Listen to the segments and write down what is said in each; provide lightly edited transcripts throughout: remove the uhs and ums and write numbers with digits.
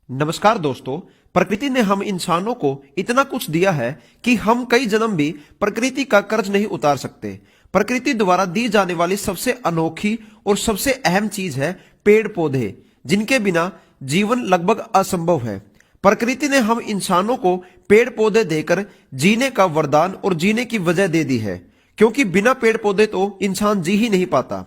नमस्कार दोस्तों। प्रकृति ने हम इंसानों को इतना कुछ दिया है कि हम कई जन्म भी प्रकृति का कर्ज नहीं उतार सकते। प्रकृति द्वारा दी जाने वाली सबसे अनोखी और सबसे अहम चीज है पेड़ पौधे, जिनके बिना जीवन लगभग असंभव है। प्रकृति ने हम इंसानों को पेड़ पौधे देकर जीने का वरदान और जीने की वजह दे दी है, क्योंकि बिना पेड़ पौधे तो इंसान जी ही नहीं पाता।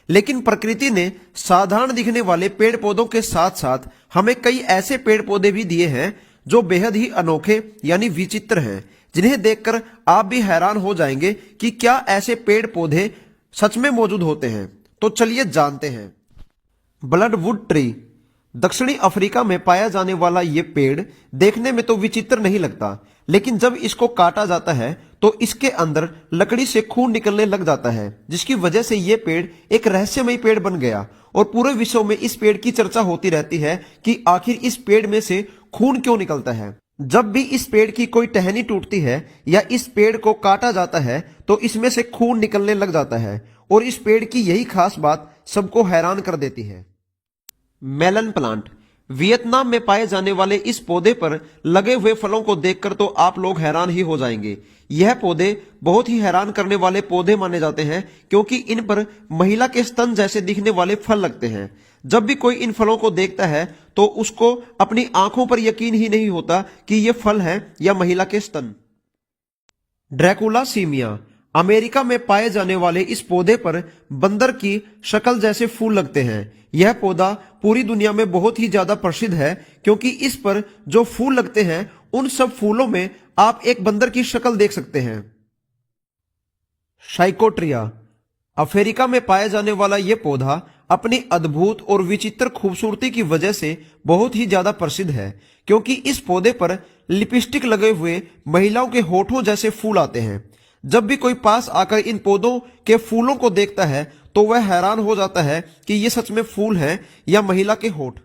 लेकिन प्रकृति ने साधारण दिखने वाले पेड़ पौधों के साथ साथ हमें कई ऐसे पेड़ पौधे भी दिए हैं जो बेहद ही अनोखे यानी विचित्र हैं, जिन्हें देखकर आप भी हैरान हो जाएंगे कि क्या ऐसे पेड़ पौधे सच में मौजूद होते हैं। तो चलिए जानते हैं। ब्लडवुड ट्री दक्षिणी अफ्रीका में पाया जाने वाला यह पेड़ देखने में तो विचित्र नहीं लगता, लेकिन जब इसको काटा जाता है तो इसके अंदर लकड़ी से खून निकलने लग जाता है, जिसकी वजह से यह पेड़ एक रहस्यमयी पेड़ बन गया और पूरे विश्व में इस पेड़ की चर्चा होती रहती है कि आखिर इस पेड़ में से खून क्यों निकलता है। जब भी इस पेड़ की कोई टहनी टूटती है या इस पेड़ को काटा जाता है तो इसमें से खून निकलने लग जाता है, और इस पेड़ की यही खास बात सबको हैरान कर देती है। मेलन प्लांट वियतनाम में पाए जाने वाले इस पौधे पर लगे हुए फलों को देखकर तो आप लोग हैरान ही हो जाएंगे। यह पौधे बहुत ही हैरान करने वाले पौधे माने जाते हैं, क्योंकि इन पर महिला के स्तन जैसे दिखने वाले फल लगते हैं। जब भी कोई इन फलों को देखता है तो उसको अपनी आंखों पर यकीन ही नहीं होता कि यह फल है या महिला के स्तन। ड्रैकुला सीमिया अमेरिका में पाए जाने वाले इस पौधे पर बंदर की शक्ल जैसे फूल लगते हैं। यह पौधा पूरी दुनिया में बहुत ही ज्यादा प्रसिद्ध है, क्योंकि इस पर जो फूल लगते हैं उन सब फूलों में आप एक बंदर की शक्ल देख सकते हैं। साइकोट्रिया अफ्रीका में पाया जाने वाला यह पौधा अपनी अद्भुत और विचित्र खूबसूरती की वजह से बहुत ही ज्यादा प्रसिद्ध है, क्योंकि इस पौधे पर लिपस्टिक लगे हुए महिलाओं के होठों जैसे फूल आते हैं। जब भी कोई पास आकर इन पौधों के फूलों को देखता है तो वह हैरान हो जाता है कि ये सच में फूल हैं या महिला के होठ।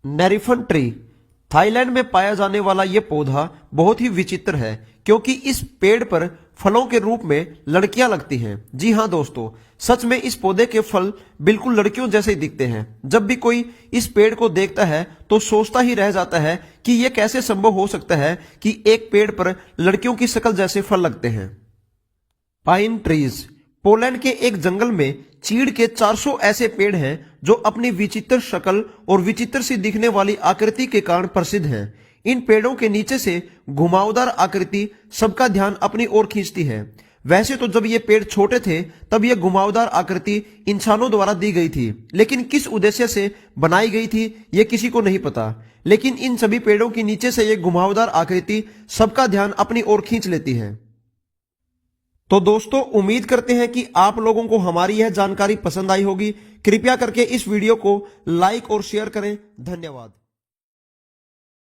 नेरिफन ट्री थाईलैंड में पाया जाने वाला यह पौधा बहुत ही विचित्र है, क्योंकि इस पेड़ पर फलों के रूप में लड़कियां लगती हैं। जी हां दोस्तों, सच में इस पौधे के फल बिल्कुल लड़कियों जैसे ही दिखते हैं। जब भी कोई इस पेड़ को देखता है तो सोचता ही रह जाता है कि यह कैसे संभव हो सकता है कि एक पेड़ पर लड़कियों की शक्ल जैसे फल लगते हैं। पाइन ट्रीज पोलैंड के एक जंगल में चीड़ के 400 ऐसे पेड़ हैं जो अपनी विचित्र शक्ल और विचित्र सी दिखने वाली आकृति के कारण प्रसिद्ध हैं। इन पेड़ों के नीचे से घुमावदार आकृति सबका ध्यान अपनी ओर खींचती है। वैसे तो जब ये पेड़ छोटे थे तब यह घुमावदार आकृति इंसानों द्वारा दी गई थी, लेकिन किस उद्देश्य से बनाई गई थी यह किसी को नहीं पता। लेकिन इन सभी पेड़ों के नीचे से यह घुमावदार आकृति सबका ध्यान अपनी ओर खींच लेती है। तो दोस्तों, उम्मीद करते हैं कि आप लोगों को हमारी यह जानकारी पसंद आई होगी। कृपया करके इस वीडियो को लाइक और शेयर करें। धन्यवाद।